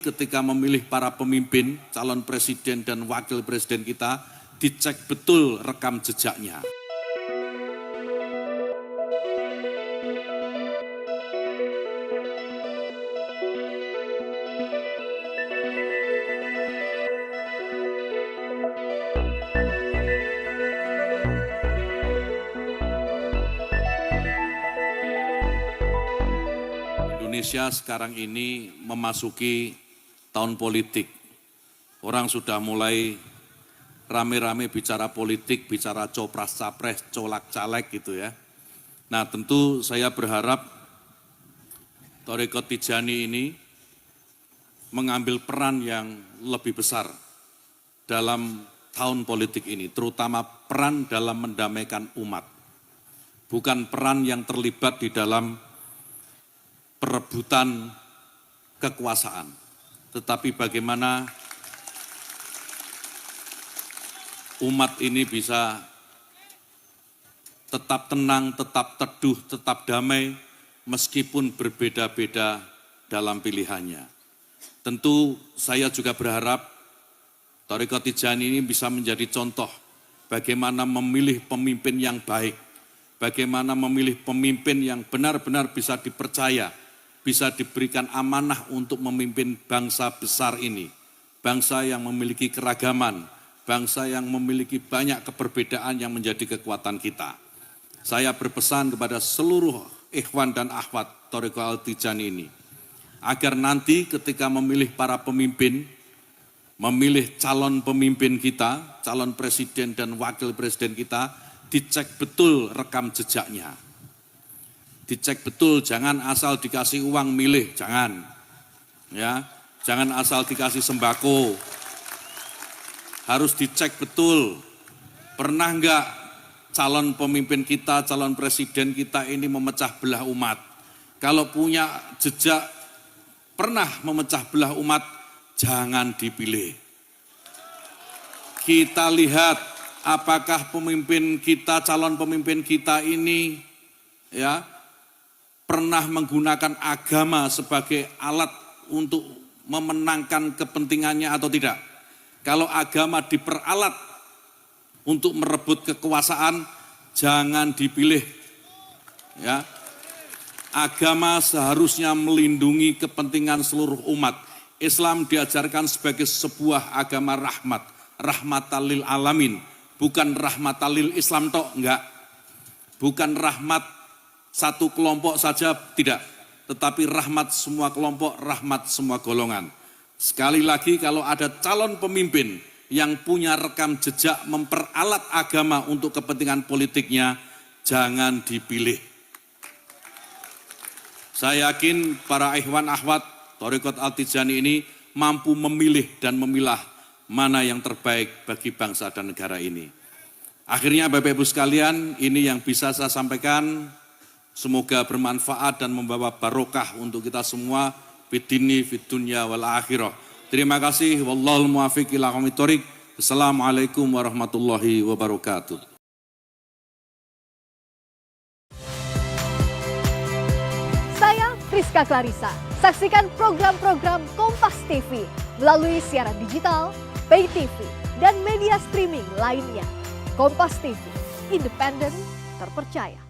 ketika memilih para pemimpin, calon presiden dan wakil presiden kita, dicek betul rekam jejaknya. Indonesia sekarang ini memasuki tahun politik. Orang sudah mulai rame-rame bicara politik, bicara copras-capres, colak-caleg gitu ya. Nah tentu saya berharap Thariqat Tijani ini mengambil peran yang lebih besar dalam tahun politik ini, terutama peran dalam mendamaikan umat. Bukan peran yang terlibat di dalam perebutan kekuasaan, tetapi bagaimana umat ini bisa tetap tenang, tetap teduh, tetap damai, meskipun berbeda-beda dalam pilihannya. Tentu saya juga berharap Thariqat Tijani ini bisa menjadi contoh bagaimana memilih pemimpin yang baik, bagaimana memilih pemimpin yang benar-benar bisa dipercaya, bisa diberikan amanah untuk memimpin bangsa besar ini. Bangsa yang memiliki keragaman, bangsa yang memiliki banyak keberbedaan yang menjadi kekuatan kita. Saya berpesan kepada seluruh ikhwan dan akhwat Thariqat Tijani ini, agar nanti ketika memilih para pemimpin, memilih calon pemimpin kita, calon presiden dan wakil presiden kita, dicek betul rekam jejaknya. Dicek betul, jangan asal dikasih uang milih, jangan. Ya, jangan asal dikasih sembako. Harus dicek betul. Pernah enggak calon pemimpin kita, calon presiden kita ini memecah belah umat? Kalau punya jejak pernah memecah belah umat, jangan dipilih. Kita lihat apakah pemimpin kita, calon pemimpin kita ini ya pernah menggunakan agama sebagai alat untuk memenangkan kepentingannya atau tidak. Kalau agama diperalat untuk merebut kekuasaan, jangan dipilih. Ya. Agama seharusnya melindungi kepentingan seluruh umat. Islam diajarkan sebagai sebuah agama rahmat, rahmatan lil alamin, bukan rahmatan lil Islam tok, enggak. Bukan rahmat satu kelompok saja, tidak. Tetapi rahmat semua kelompok, rahmat semua golongan. Sekali lagi, kalau ada calon pemimpin yang punya rekam jejak memperalat agama untuk kepentingan politiknya, jangan dipilih. Saya yakin para ikhwan akhwat Thariqat Tijani ini mampu memilih dan memilah mana yang terbaik bagi bangsa dan negara ini. Akhirnya Bapak Ibu sekalian, ini yang bisa saya sampaikan. Semoga bermanfaat dan membawa barokah untuk kita semua fid-dini, fid-dunya, wal akhirah. Terima kasih. Wallahul muwaffiq ila aqwamit thoriq. Assalamualaikum warahmatullahi wabarakatuh. Saya Friska Clarissa. Saksikan program-program Kompas TV melalui siaran digital, pay TV, dan media streaming lainnya. Kompas TV, independen, terpercaya.